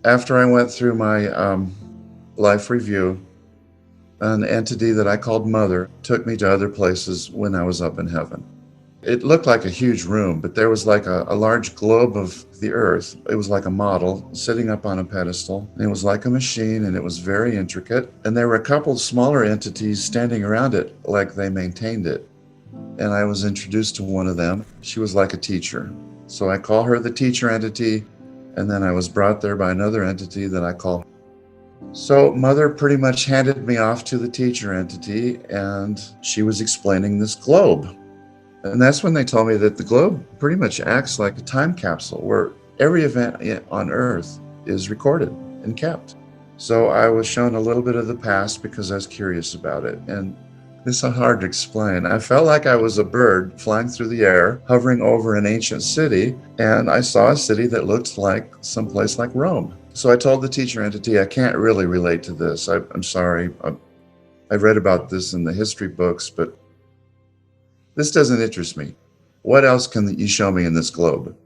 After I went through my life review, an entity that I called Mother took me to other places when I was up in heaven. It looked like a huge room, but there was like a large globe of the earth. It was like a model sitting up on a pedestal. It was like a machine, and it was very intricate. And there were a couple smaller entities standing around it like they maintained it. And I was introduced to one of them. She was like a teacher. So I call her the teacher entity, and then I was brought there by another entity that I call. So Mother pretty much handed me off to the teacher entity, and she was explaining this globe. And that's when they told me that the globe pretty much acts like a time capsule where every event on Earth is recorded and kept. So I was shown a little bit of the past because I was curious about it. And this is hard to explain. I felt like I was a bird flying through the air, hovering over an ancient city, and I saw a city that looked like someplace like Rome. So I told the teacher entity, I can't really relate to this. I'm sorry. I've read about this in the history books, but this doesn't interest me. What else can you show me in this globe?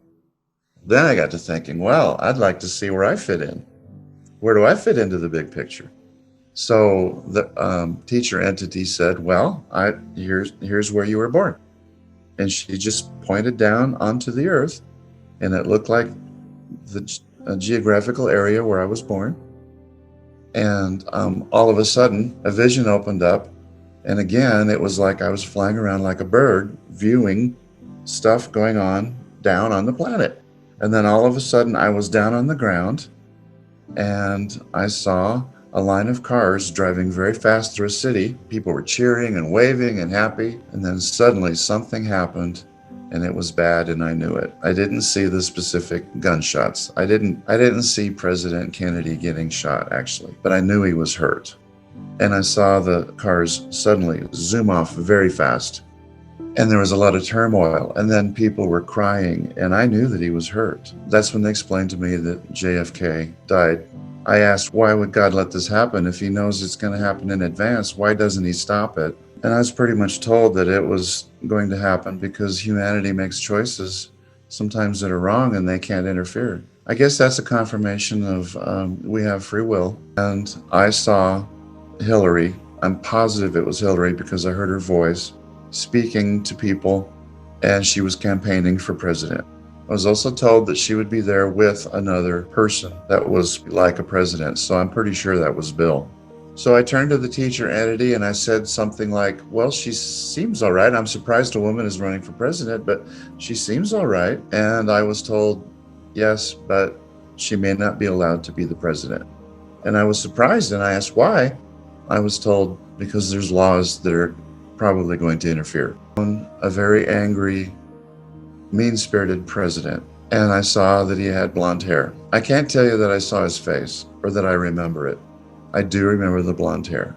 Then I got to thinking, well, I'd like to see where I fit in. Where do I fit into the big picture? So the teacher entity said, well, here's where you were born. And she just pointed down onto the earth, and it looked like the geographical area where I was born. And all of a sudden, a vision opened up. And again, it was like I was flying around like a bird, viewing stuff going on down on the planet. And then all of a sudden, I was down on the ground, and I saw a line of cars driving very fast through a city. People were cheering and waving and happy. And then suddenly something happened, and it was bad, and I knew it. I didn't see the specific gunshots. I didn't see President Kennedy getting shot, actually, but I knew he was hurt. And I saw the cars suddenly zoom off very fast. And there was a lot of turmoil. And then people were crying, and I knew that he was hurt. That's when they explained to me that JFK died. I asked, why would God let this happen? If he knows it's going to happen in advance, why doesn't he stop it? And I was pretty much told that it was going to happen because humanity makes choices sometimes that are wrong, and they can't interfere. I guess that's a confirmation of we have free will. And I saw Hillary. I'm positive it was Hillary because I heard her voice speaking to people, and she was campaigning for president. I was also told that she would be there with another person that was like a president, so I'm pretty sure that was Bill. So I turned to the teacher entity and I said something like, well, she seems all right. I'm surprised a woman is running for president, but she seems all right. And I was told, yes, but she may not be allowed to be the president. And I was surprised, and I asked why. I was told because there's laws that are probably going to interfere. A very angry, mean-spirited president, and I saw that he had blonde hair. I can't tell you that I saw his face or that I remember it. I do remember the blonde hair,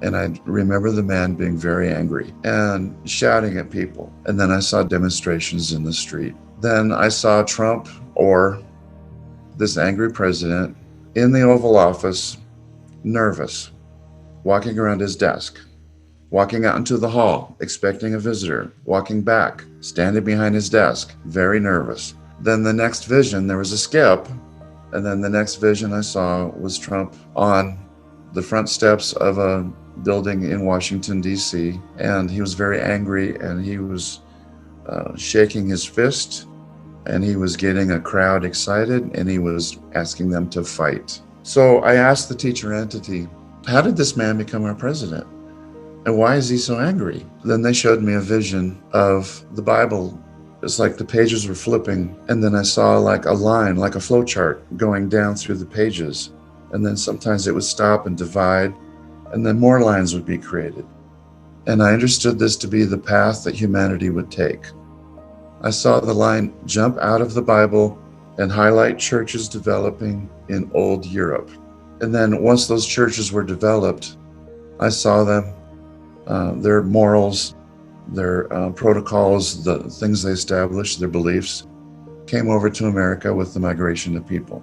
and I remember the man being very angry and shouting at people. And then I saw demonstrations in the street. Then I saw Trump, or this angry president, in the Oval Office, nervous, walking around his desk, walking out into the hall, expecting a visitor, walking back, standing behind his desk, very nervous. Then the next vision, there was a skip, and then the next vision I saw was Trump on the front steps of a building in Washington, D.C., and he was very angry, and he was shaking his fist, and he was getting a crowd excited, and he was asking them to fight. So I asked the teacher entity, how did this man become our president? And why is he so angry? Then they showed me a vision of the Bible. It's like the pages were flipping, and then I saw like a line, like a flow chart going down through the pages. And then sometimes it would stop and divide, and then more lines would be created. And I understood this to be the path that humanity would take. I saw the line jump out of the Bible and highlight churches developing in old Europe. And then once those churches were developed, I saw them, their morals, their protocols, the things they established, their beliefs, came over to America with the migration of people.